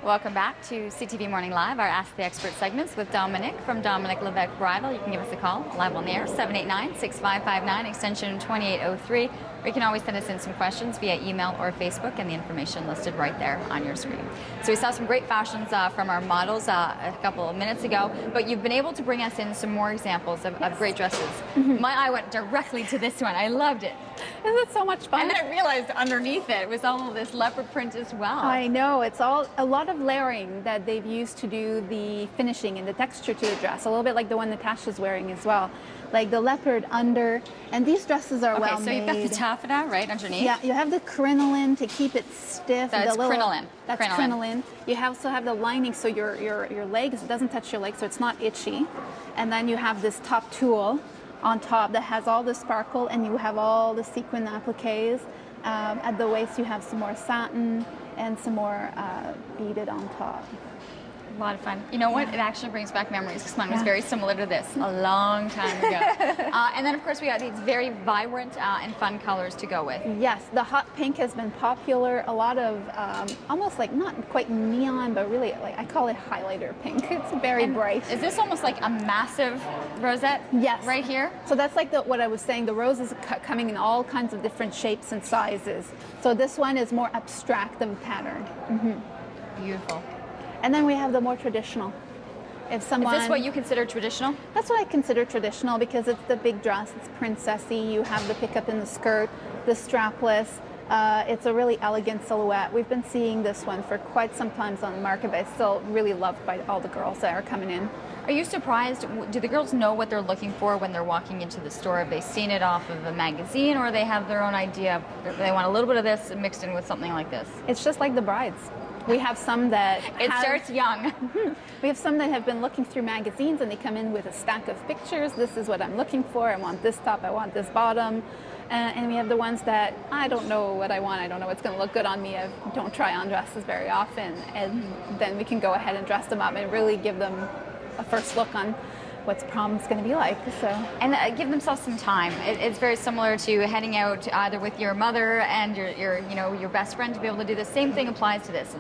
Welcome back to CTV Morning Live, our Ask the Expert segments with Dominique from Dominique Levesque Bridal. You can give us a call live on the air, 789-6559, extension 2803. Or you can always send us in some questions via email or Facebook, and the information listed right there on your screen. So we saw some great fashions from our models a couple of minutes ago, but you've been able to bring us in some more examples of great dresses. My eye went directly to this one. I loved it. Isn't it so much fun? And then I realized underneath it was all of this leopard print as well. I know, it's all a lot of layering that they've used to do the finishing and the texture to the dress, a little bit like the one Natasha's wearing as well. Like the leopard under, and these dresses are well made. So you've got the taffeta right underneath. Yeah, you have the crinoline to keep it stiff. That's crinoline. That's crinoline. You also have the lining, so your legs, it doesn't touch your legs, so it's not itchy. And then you have this top tulle on top that has all the sparkle, and you have all the sequin appliques. At the waist you have some more satin and some more beaded on top. A lot of fun. You know what? It actually brings back memories because mine was very similar to this a long time ago. And then, of course, we got these very vibrant and fun colors to go with. Yes, the hot pink has been popular. A lot of almost like not quite neon, but really like I call it highlighter pink. It's very bright. Is this almost like a massive rosette? Yes. Right here? So that's like what I was saying. The roses coming in all kinds of different shapes and sizes. So this one is more abstract of pattern. Beautiful. And then we have the more traditional. If someone, is this what you consider traditional? That's what I consider traditional because it's the big dress, it's princessy, you have the pickup in the skirt, the strapless. It's a really elegant silhouette. We've been seeing this one for quite some time on the market, but it's still really loved by all the girls that are coming in. Are you surprised? Do the girls know what they're looking for when they're walking into the store? Have they seen it off of a magazine, or they have their own idea? They want a little bit of this mixed in with something like this? It's just like the brides. We have some that starts young. We have some that have been looking through magazines and they come in with a stack of pictures. This is what I'm looking for. I want this top. I want this bottom. And we have the ones that I don't know what I want. I don't know what's going to look good on me. I don't try on dresses very often. And then we can go ahead and dress them up and really give them a first look on what's prom's going to be like. And give themselves some time. It's very similar to heading out either with your mother and your best friend to be able to do the same thing applies to this.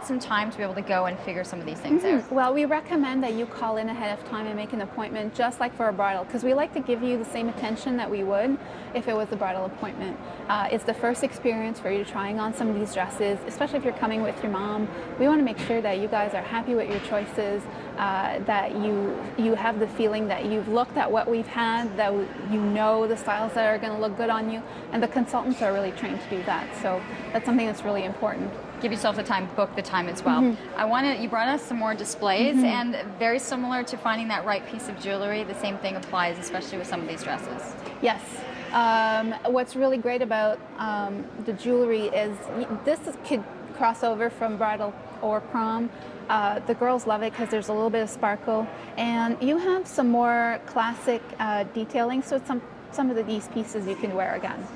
Some time to be able to go and figure some of these things out. Well, we recommend that you call in ahead of time and make an appointment, just like for a bridal, because we like to give you the same attention that we would if it was a bridal appointment. It's the first experience for you trying on some of these dresses, especially if you're coming with your mom. We want to make sure that you guys are happy with your choices, that you have the feeling that you've looked at what we've had, that you know the styles that are going to look good on you, and the consultants are really trained to do that. So that's something that's really important. Give yourself the time, book the time as well. You brought us some more displays, and very similar to finding that right piece of jewelry, the same thing applies, especially with some of these dresses. Yes. What's really great about the jewelry is this could cross over from bridal or prom. The girls love it because there's a little bit of sparkle, and you have some more classic detailing, so some of these pieces you can wear again.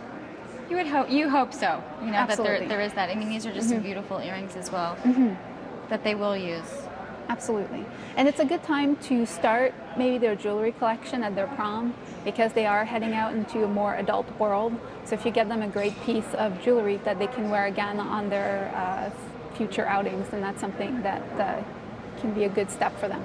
You hope so. You know, Absolutely. that there is that. I mean, these are just some beautiful earrings as well that they will use. Absolutely. And it's a good time to start maybe their jewelry collection at their prom because they are heading out into a more adult world. So if you give them a great piece of jewelry that they can wear again on their future outings, then that's something that can be a good step for them.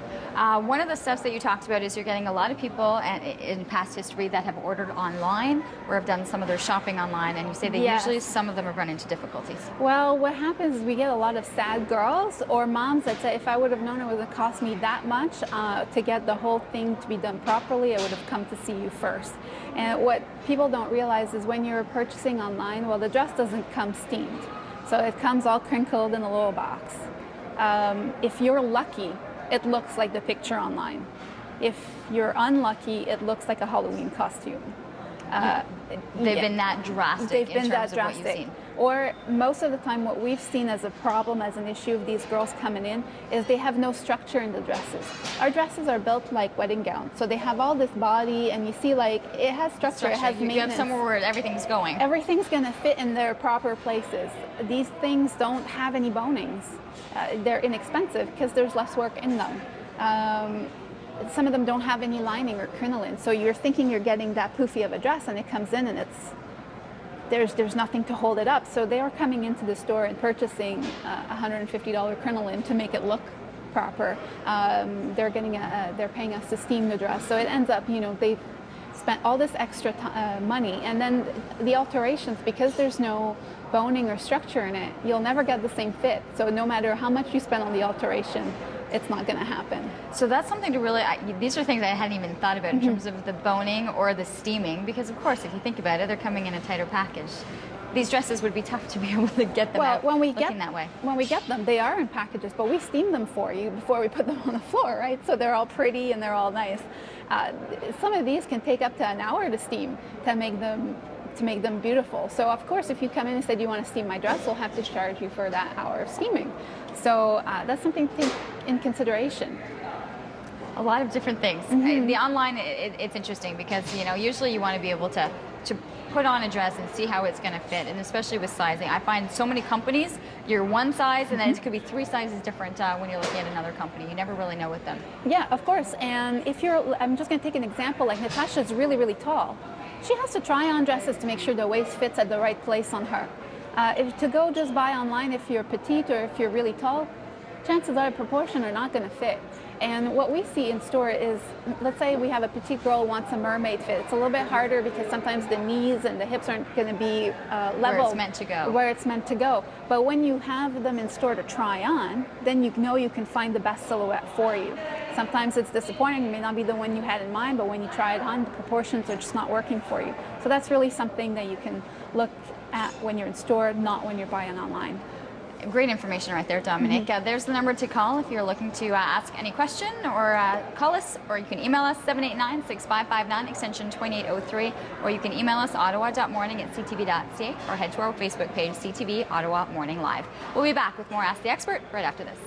One of the steps that you talked about is you're getting a lot of people in past history that have ordered online or have done some of their shopping online, and you say that usually some of them have run into difficulties. Well, what happens is we get a lot of sad girls or moms that say, if I would have known it would have cost me that much to get the whole thing to be done properly, I would have come to see you first. And what people don't realize is when you're purchasing online, well, the dress doesn't come steamed. So it comes all crinkled in a little box. If you're lucky, it looks like the picture online. If you're unlucky, it looks like a Halloween costume. They've been that drastic in terms of what you've seen. Or most of the time what we've seen as a problem, as an issue of these girls coming in, is they have no structure in the dresses. Our dresses are built like wedding gowns. So they have all this body, and you see like it has structure, it has maintenance. You have somewhere where everything's going. Everything's going to fit in their proper places. These things don't have any bonings. They're inexpensive because there's less work in them. Some of them don't have any lining or crinoline, so you're thinking you're getting that poofy of a dress, and it comes in and it's there's nothing to hold it up. So they are coming into the store and purchasing a $150 crinoline to make it look proper. They're paying us to steam the dress. So it ends up, they've spent all this extra money, and then the alterations, because there's no boning or structure in it, you'll never get the same fit. So no matter how much you spend on the alteration, it's not going to happen. So that's something to really, these are things I hadn't even thought about in terms of the boning or the steaming, because of course, if you think about it, they're coming in a tighter package. These dresses would be tough to be able to get them out looking that way. When we get them, they are in packages, but we steam them for you before we put them on the floor, right? So they're all pretty and they're all nice. Some of these can take up to an hour to steam to make them beautiful. So of course, if you come in and said you want to steam my dress, we'll have to charge you for that hour of steaming. So that's something to take in consideration. A lot of different things. The online, it's interesting because usually you want to be able to put on a dress and see how it's going to fit, and especially with sizing. I find so many companies, you're one size and then it could be 3 sizes different when you're looking at another company. You never really know with them. Yeah, of course. And if I'm just going to take an example, like Natasha's really, really tall. She has to try on dresses to make sure the waist fits at the right place on her. To go just buy online, if you're petite or if you're really tall, chances are proportion are not going to fit. And what we see in store is, let's say we have a petite girl who wants a mermaid fit. It's a little bit harder because sometimes the knees and the hips aren't going to be level where it's meant to go. Where it's meant to go. But when you have them in store to try on, then you know you can find the best silhouette for you. Sometimes it's disappointing. It may not be the one you had in mind, but when you try it on, the proportions are just not working for you. So that's really something that you can look at when you're in store, not when you're buying online. Great information right there, Dominique. There's the number to call if you're looking to ask any question, or call us, or you can email us 789-6559 extension 2803, or you can email us ottawa.morning@ctv.ca, or head to our Facebook page, CTV Ottawa Morning Live. We'll be back with more Ask the Expert right after this.